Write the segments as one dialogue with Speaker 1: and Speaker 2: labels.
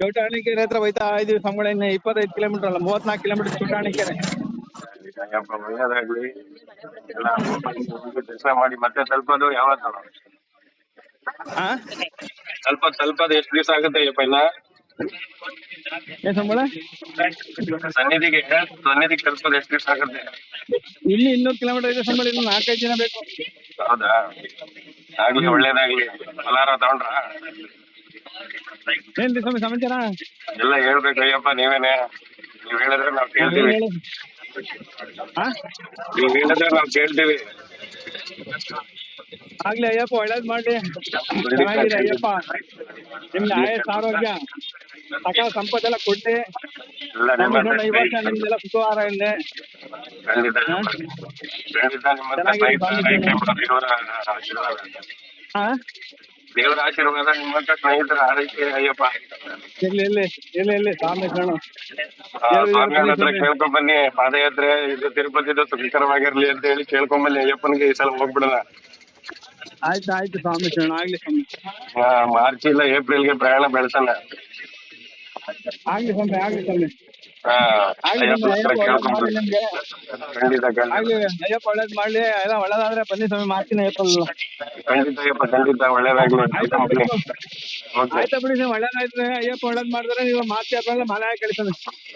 Speaker 1: ಚೌಟಾಣಿಕೆರೆ ಹತ್ರ ಹೋಯ್ತಾ ಇದೀವಿ ಸಂಬಳ. ಇನ್ನು 25 ಕಿಲೋಮೀಟರ್ ಅಲ್ಲ, 34 ಕಿಲೋಮೀಟರ್ ಚೌಟಾಣಿಕೆರೆ.
Speaker 2: ಅಯ್ಯಪ್ಪ ಒಳ್ಳೇದಾಗ್ಲಿ. ಎಲ್ಲ ಕೆಲಸ ಮಾಡಿ ಮತ್ತೆ ತಲುಪೋದು ಯಾವತ್ತು?
Speaker 1: ಹಾ,
Speaker 2: ತಲುಪೋದು ಎಷ್ಟು ದಿವಸ ಆಗುತ್ತೆ ಅಯ್ಯಪ್ಪ? ಇನ್ನ
Speaker 1: ಏನ್ ಸಂಬಳ?
Speaker 2: ಸನ್ನಿಧಿಗೆ ತಲುಪೋದು ಎಷ್ಟು ದಿವಸ ಆಗುತ್ತೆ?
Speaker 1: ಇಲ್ಲಿ 200 ಕಿಲೋಮೀಟರ್ ಇದೆ ಸಂಬಳ. ಇನ್ನು 4-5 ದಿನ ಬೇಕು.
Speaker 2: ಹೌದಾ? ಆಗ್ಲಿ, ಒಳ್ಳೇದಾಗ್ಲಿ. ಫಲಾರ ತಗೊಂಡ್ರ?
Speaker 1: ಏನ್ರಿ ಸ್ವಾಮಿ ಸಮಾಚಾರ?
Speaker 2: ಎಲ್ಲ ಹೇಳ್ಬೇಕು ಅಯ್ಯಪ್ಪ, ನೀವೇನೆ. ನೀವ್ ಹೇಳಿದ್ರೆ ನಾವ್ ಕೇಳ್ತೀವಿ.
Speaker 1: ಹಾ,
Speaker 2: ನೀವ್ ಹೇಳಿದ್ರೆ ನಾವ್ ಕೇಳ್ತೀವಿ.
Speaker 1: ಆಗ್ಲಿ ಅಯ್ಯಪ್ಪ, ಒಳ್ಳೇದ್ ಮಾಡ್ಲಿ. ಚೆನ್ನಾಗಿರಿ ಅಯ್ಯಪ್ಪ. ನಿಮ್ಗೆ ಆಯಸ್ಸು, ಆರೋಗ್ಯ, ಸಕಲ ಸಂಪತ್ತೆಲ್ಲ ಕೊಡ್ಲಿ.
Speaker 2: ಎಲ್ಲ ನಿಮ್ಮ
Speaker 1: ಈ ವರ್ಷ ನಿಮ್ದೆಲ್ಲ ಸುಖವಾರ ಇರಲಿ.
Speaker 2: ಖಂಡಿತ ನಿಮ್ಮಂತ ದೇವರ ಆಶೀರ್ವಾದ.
Speaker 1: ಹಾ,
Speaker 2: ದೇವರ ಆಶೀರ್ವಾದ, ನಿಮ್ಮಂತ ಸ್ನೇಹಿತರ ಆರೈಕೆ ಅಯ್ಯಪ್ಪ.
Speaker 1: ಇಲ್ಲಿ ಸ್ವಾಮಿ ಶರಣು.
Speaker 2: ಸ್ವಾಮಿಗಳ ಹತ್ರ ಕೇಳ್ಕೊಂಡ್ ಬನ್ನಿ. ಪಾದಯಾತ್ರೆ ಇದು ತಿರುಪತಿದು ಸುಖಕರವಾಗಿರ್ಲಿ ಅಂತ ಹೇಳಿ ಕೇಳ್ಕೊಂಡ್ ಬನ್ನಿ. ಅಯ್ಯಪ್ಪನಿಗೆ ಈ ಸಲ ಹೋಗ್ಬಿಡೋಣ.
Speaker 1: ಆಯ್ತು ಸ್ವಾಮಿ ಶರಣು. ಆಗ್ಲಿ ಸ್ವಾಮಿ.
Speaker 2: ಮಾರ್ಚ್ ಇಲ್ಲ ಏಪ್ರಿಲ್ಗೆ ಪ್ರಯಾಣ ಬೆಳೆಸೋಣ.
Speaker 1: ಆಗ್ಲಿ ಸ್ವಾಮಿ.
Speaker 2: ನಿಮ್ಗೆ ಖಂಡಿತ
Speaker 1: ಅಯ್ಯಪ್ಪ ಒಳ್ಳೇದ್ ಮಾಡ್ಲಿ. ಎಲ್ಲ ಒಳ್ಳೇದಾದ್ರೆ ಬನ್ನಿ ಸ್ವಾಮಿ, ಮಾಡ್ತೀನಿ ಏಪ್ರಿಲ್.
Speaker 2: ಖಂಡಿತ ಒಳ್ಳೇದಾಗ್ಲಿ.
Speaker 1: ಆಯ್ತಾ ಬಿಡಿ ನೀವು, ಒಳ್ಳೇದಾಯ್ತು. ಅಯ್ಯಪ್ಪ ಒಳ್ಳೇದ್ ಮಾಡಿದ್ರೆ ನೀವು ಮಾರ್ಚ್ ಏಪ್ರಿಲ್ ಮನೆ ಕಳಿಸ್ತಾನೆ.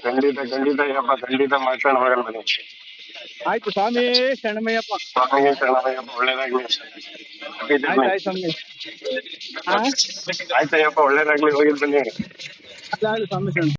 Speaker 2: ಖಂಡಿತ ಅಯ್ಯಪ್ಪ, ಖಂಡಿತ ಮಾಡ್ಸೋಣ. ಹೋಗಲ್ಲ ಬನ್ನಿ.
Speaker 1: ಆಯ್ತು ಸ್ವಾಮಿ ಶರಣಮಯ್ಯಪ್ಪ.
Speaker 2: ಒಳ್ಳೇದಾಗ್ಲಿ.
Speaker 1: ಆಯ್ತು ಸ್ವಾಮಿ.
Speaker 2: ಆಯ್ತಯ್ಯಪ್ಪ, ಒಳ್ಳೇದಾಗ್ಲಿ. ಹೋಗಿದ್ ಬನ್ನಿ.
Speaker 1: ಸ್ವಾಮಿ ಶರಣ.